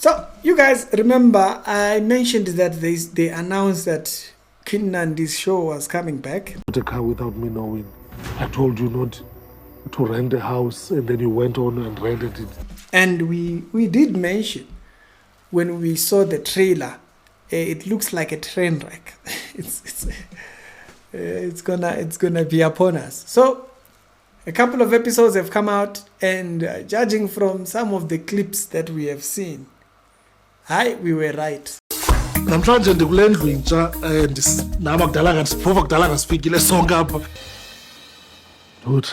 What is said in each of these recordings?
So, you guys remember I mentioned that they announced that King Nandi's show was coming back. A car without me knowing. I told you not to rent a house, and then you went on and rented it. And we did mention when we saw the trailer, it looks like a train wreck. It's gonna be upon us. So a couple of episodes have come out, and judging from some of the clips that we have seen, we were right. Namhlanje ndikule ndlu intsha nama kudala ngasiphova kudala ngasifikile sonke apha. Dude,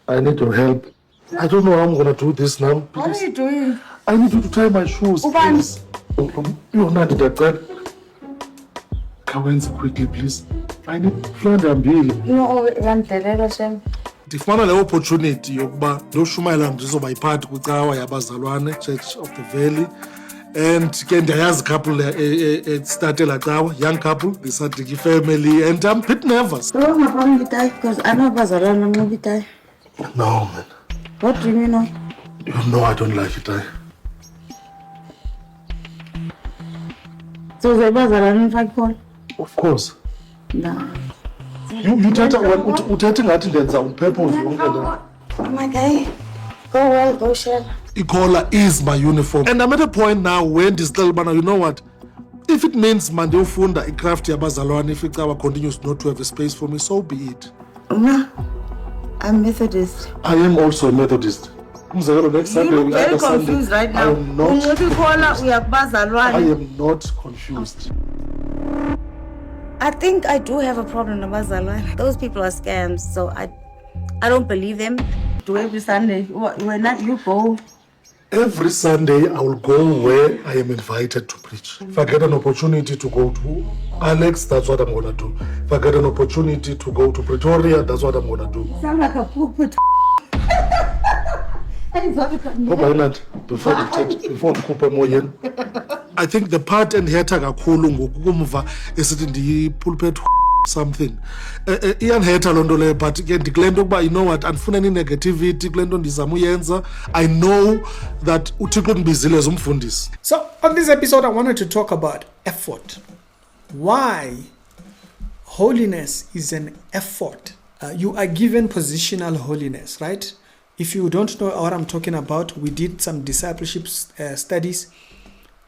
I need your help. I don't know how I'm gonna do this now. Please. What are you doing? I need you to tie my shoes. Please. You're not that bad. Kawenza quickly, please. I need friend ambili. No, yandelela Shem. Ndifumana le opportunity yokuba ndoshumayela ndizoba yiphathi kwicawa yaBazwalwane Church of the Valley. And ke ndiyayazi couple started la cawa, young couple, the Sadiki family, and I'm a bit nervous. So I'm going to die because I know Bazwalwane, I'm going to die. No, man. What do you mean? No? You know I don't like it, So the Bazwalwane if I call? Of course. No. You tata uthethe ngathi ndenza on purpose yonke le. Oh my guy. Go well, go share. Ikola is my uniform. And I'm at a point now when this little man, you know what? If it means mande ufunda icraft yaBazwalwane, if icawa continues not to have a space for me, so be it. No. I'm Methodist. I am also a Methodist. Next Sunday, You look very confused right now. I am not. We are Bazwalwane. I am not confused. I think I do have a problem with Bazwalwane. Those people are scams, so I don't believe them. Do every Sunday. When not you go. Every Sunday, I will go where I am invited to preach. If I get an opportunity to go to Alex, that's what I'm going to do. If I get an opportunity to go to Pretoria, that's what I'm going to do. Sound like a pulpit. I think the part and heta kakhulu ngokumva esithi ndiyipulpet something. Iyanhetha loo nto leyo, but ke ndikule nto ukuba you know what, andifuna ni negativity kule nto ndizama uyenza. I know that uThixo undibizile as umfundisi. So on this episode I wanted to talk about effort. Why holiness is an effort. You are given positional holiness, right? If you don't know what I'm talking about, we did some discipleship studies.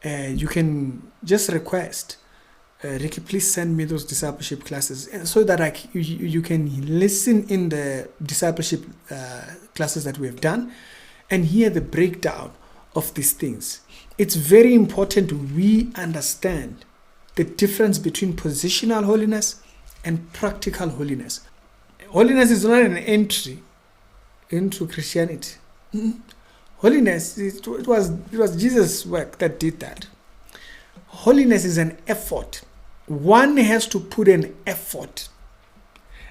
You can just request, Ricky, please send me those discipleship classes so that you can listen in the discipleship classes that we have done and hear the breakdown of these things. It's very important we understand the difference between positional holiness and practical holiness. Holiness is not an entry into Christianity. Holiness, it was Jesus' work that did that. Holiness is an effort. One has to put an effort.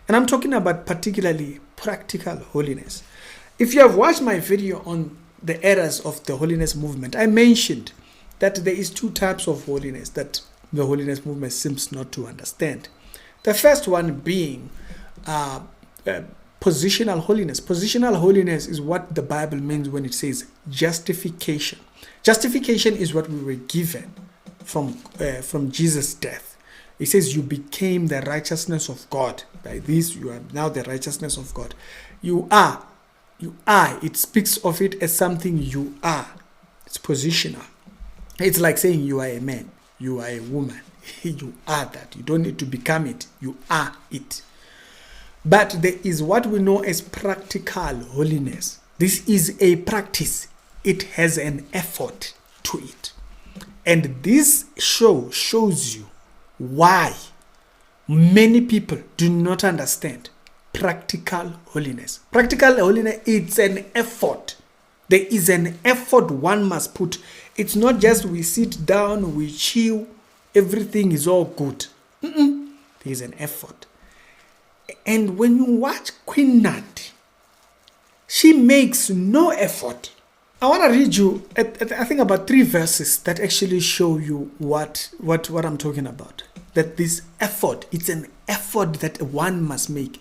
And I'm talking about particularly practical holiness. If you have watched my video on the errors of the holiness movement, I mentioned that there is two types of holiness that the holiness movement seems not to understand. The first one being positional holiness. Positional holiness is what the Bible means when it says justification. Justification is what we were given from Jesus' death. It says you became the righteousness of God. By this you are now the righteousness of God. You are. It speaks of it as something you are. It's positional. It's like saying you are a man, you are a woman. You are that. You don't need to become it. You are it. But there is what we know as practical holiness. This is a practice. It has an effort to it. And this shows you why many people do not understand practical holiness. Practical holiness, it's an effort. There is an effort one must put. It's not just we sit down, we chill, everything is all good. There is an effort. And when you watch Queen Nandi, she makes no effort. I want to read you, I think, about 3 verses that actually show you what I'm talking about. That this effort, it's an effort that one must make.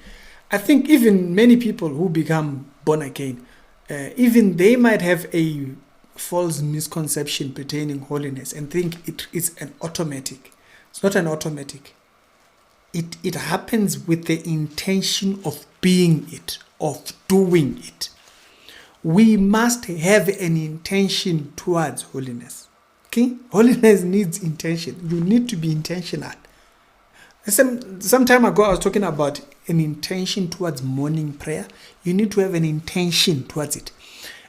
I think even many people who become born again, even they might have a false misconception pertaining holiness and think it is an automatic. It's not an automatic. It happens with the intention of being it, of doing it. We must have an intention towards holiness. Okay? Holiness needs intention. You need to be intentional. Some time ago, I was talking about an intention towards morning prayer. You need to have an intention towards it.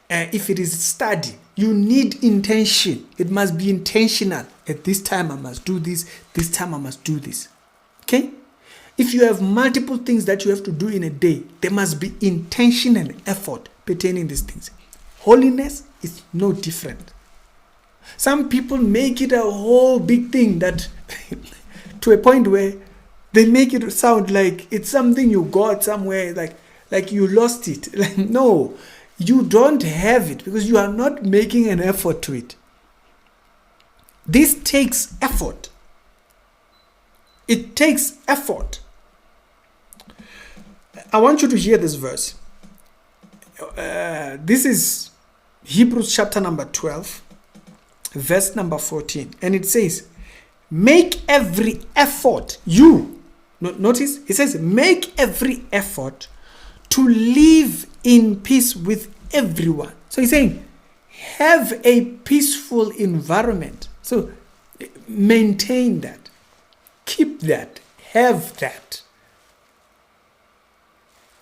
If it is study, you need intention. It must be intentional. At this time, I must do this. This time, I must do this. Okay? If you have multiple things that you have to do in a day, there must be intentional effort pertaining these things. Holiness is no different. Some people make it a whole big thing that to a point where they make it sound like it's something you got somewhere, like you lost it. Like, no, you don't have it because you are not making an effort to it. This takes effort. It takes effort. I want you to hear this verse. This is Hebrews chapter number 12, verse number 14. And it says, make every effort. Notice, it says, make every effort to live in peace with everyone. So he's saying, have a peaceful environment. So maintain that. Keep that. Have that.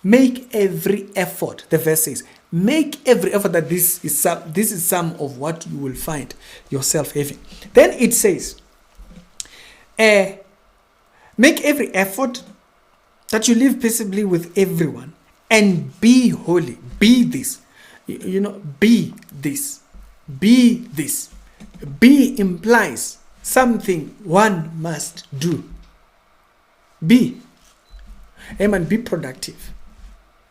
Make every effort. The verse says, make every effort. That this is some of what you will find yourself having. Then it says, make every effort that you live peaceably with everyone and be holy. Be this. Be this. Be this. Be implies something one must do. Be. Amen. Be productive.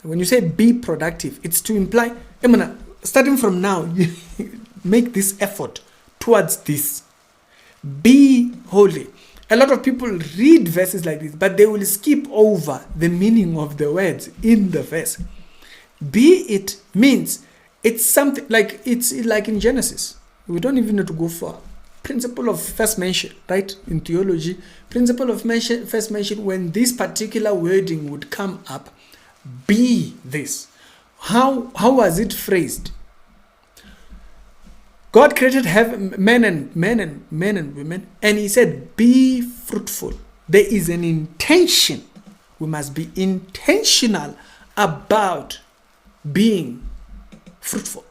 When you say be productive, it's to imply, starting from now, you make this effort towards this. Be holy. A lot of people read verses like this, but they will skip over the meaning of the words in the verse. Be it means it's something like it's like in Genesis. We don't even need to go far. Principle of first mention, right? In theology, principle of first mention, when this particular wording would come up, be this. How was it phrased? God created men and women, and he said, be fruitful. There is an intention. We must be intentional about being fruitful.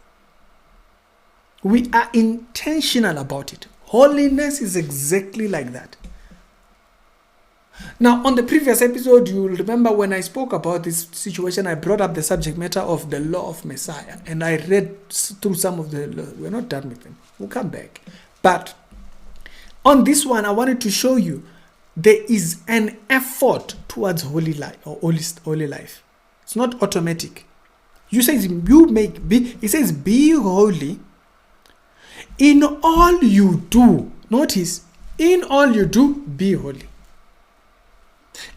We are intentional about it. Holiness is exactly like that. Now, on the previous episode, you will remember when I spoke about this situation, I brought up the subject matter of the law of Messiah, and I read through some of the law. We're not done with them. We'll come back. But on this one, I wanted to show you there is an effort towards holy life or holy life. It's not automatic. It says be holy in all you do. Notice, in all you do, be holy.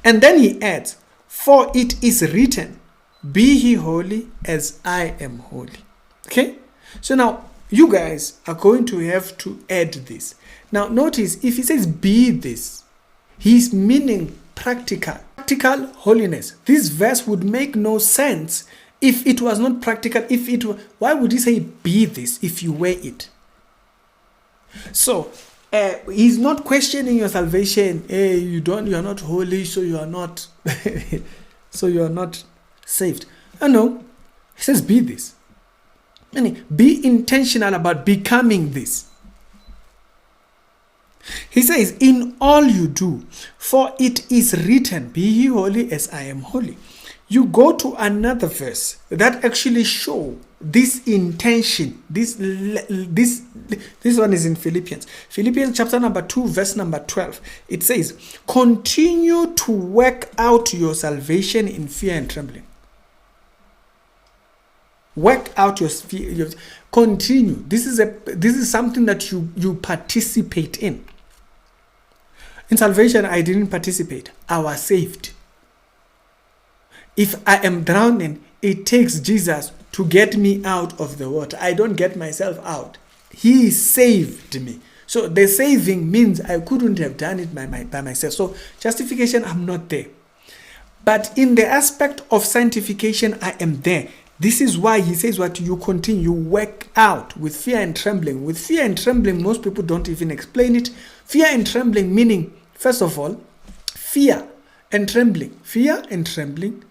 And then he adds, for it is written, be ye holy as I am holy. Okay? So now, you guys are going to have to add this. Now, notice, if he says be this, he's meaning practical holiness. This verse would make no sense if it was not practical. Why would he say be this if you were it? So, he's not questioning your salvation. Hey, you are not holy, so you are not so you are not saved. No. He says be this. Meaning, be intentional about becoming this. He says, in all you do, for it is written, be ye holy as I am holy. You go to another verse that actually show this intention. This one is in Philippians. Philippians chapter number 2, verse number 12. It says, continue to work out your salvation in fear and trembling. Work out your continue. This is something that you participate in. In salvation, I didn't participate. I was saved. If I am drowning, it takes Jesus to get me out of the water. I don't get myself out. He saved me. So the saving means I couldn't have done it by myself. So justification, I'm not there. But in the aspect of sanctification, I am there. This is why he says what you continue, you work out with fear and trembling. With fear and trembling, most people don't even explain it. Fear and trembling meaning, first of all, fear and trembling. Fear and trembling,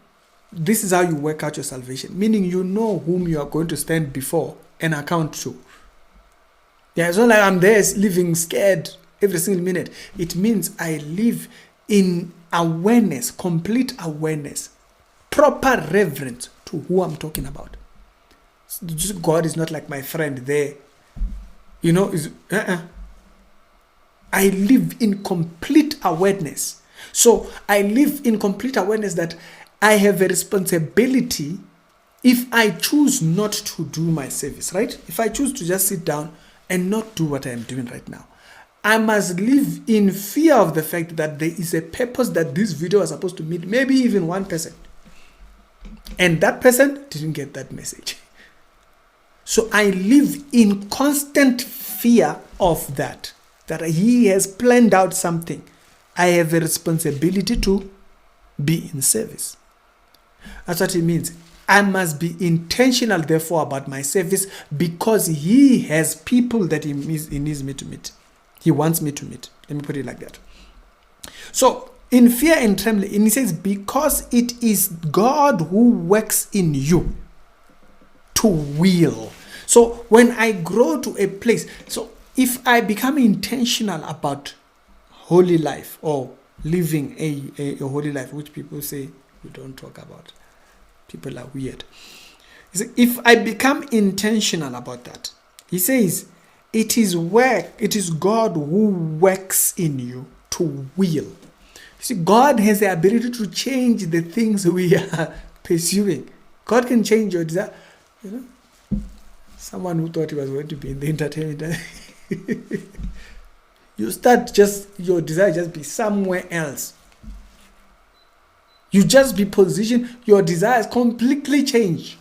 this is how you work out your salvation. Meaning you know whom you are going to stand before and account to. Yeah, it's not like I'm there living scared every single minute. It means I live in awareness, complete awareness, proper reverence to who I'm talking about. God is not like my friend there. You know, I live in complete awareness. So I live in complete awareness that I have a responsibility if I choose not to do my service, right? If I choose to just sit down and not do what I am doing right now, I must live in fear of the fact that there is a purpose that this video is supposed to meet, maybe even one person. And that person didn't get that message. So I live in constant fear of that he has planned out something. I have a responsibility to be in service. That's what it means. I must be intentional, therefore, about my service because he has people that he needs me to meet. He wants me to meet. Let me put it like that. So, in fear and trembling, and he says, because it is God who works in you to will. So, when I grow to a place, so if I become intentional about holy life or living a holy life, which people say we don't talk about. People are weird. If I become intentional about that, he says, it is God who works in you to will. You see, God has the ability to change the things we are pursuing. God can change your desire. You know, someone who thought he was going to be in the entertainment, you start your desire just be somewhere else. You just be positioned, your desires completely change.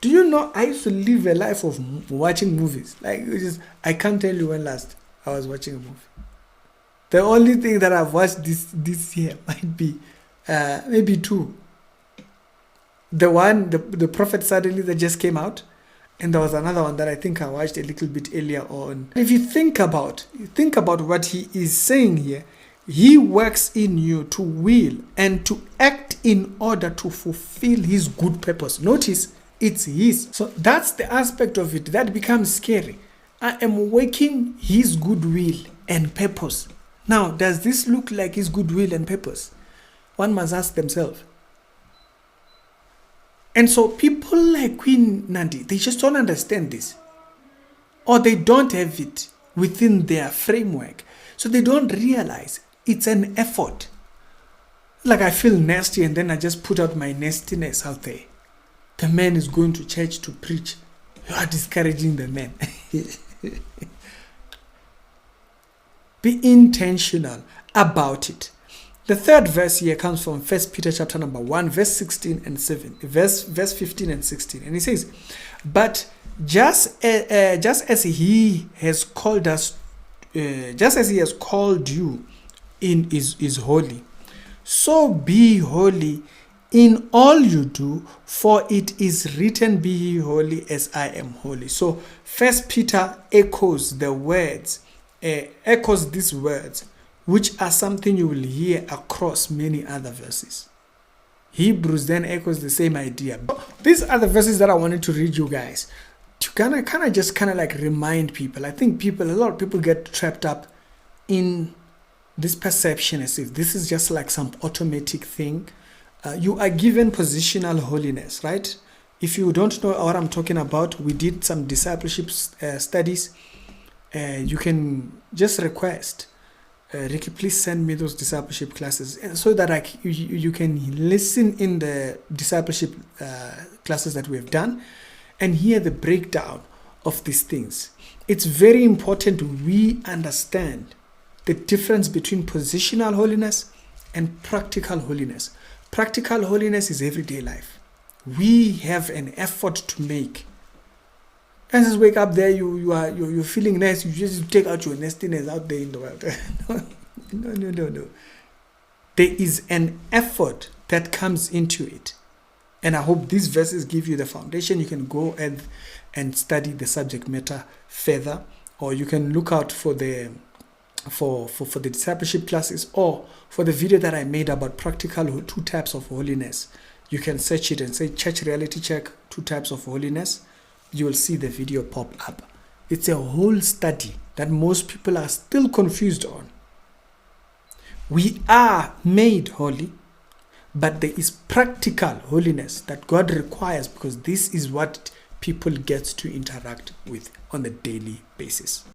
Do you know, I used to live a life of watching movies. I can't tell you when last I was watching a movie. The only thing that I've watched this year might be maybe two. The one, the Prophet suddenly that just came out, and there was another one that I think I watched a little bit earlier on. If you think about what he is saying here, he works in you to will and to act in order to fulfill his good purpose. Notice, it's his. So that's the aspect of it that becomes scary. I am working his good will and purpose. Now, does this look like his good will and purpose? One must ask themselves. And so people like Queen Nandi, they just don't understand this. Or they don't have it within their framework. So they don't realize it's an effort. Like I feel nasty and then I just put out my nastiness out there. The man is going to church to preach. You are discouraging the man. Be intentional about it. The third verse here comes from 1 Peter chapter number 1, verse 16 and 7, verse 15 and 16. And he says, but just as he has called us, just as he has called you is holy, so be holy in all you do, for it is written, be ye holy as I am holy. So 1 Peter echoes these words, which are something you will hear across many other verses. Hebrews then echoes the same idea. These are the verses that I wanted to read you guys to kind of like remind people. I think a lot of people get trapped up in this perception as if this is just like some automatic thing. You are given positional holiness, right? If you don't know what I'm talking about, we did some discipleship studies. You can just request, Ricky, please send me those discipleship classes so that you can listen in the discipleship classes that we have done and hear the breakdown of these things. It's very important we understand the difference between positional holiness and practical holiness. Practical holiness is everyday life. we have an effort to make. And just wake up there, you're feeling nice, you just take out your nastiness out there in the world. No. There is an effort that comes into it. And I hope these verses give you the foundation. You can go and study the subject matter further, or you can look out for the discipleship classes, or for the video that I made about practical 2 types of holiness. You can search it and say Church Reality Check 2 types of holiness. You will see the video pop up. It's a whole study that most people are still confused on. We are made holy, but there is practical holiness that God requires, because this is what people get to interact with on a daily basis.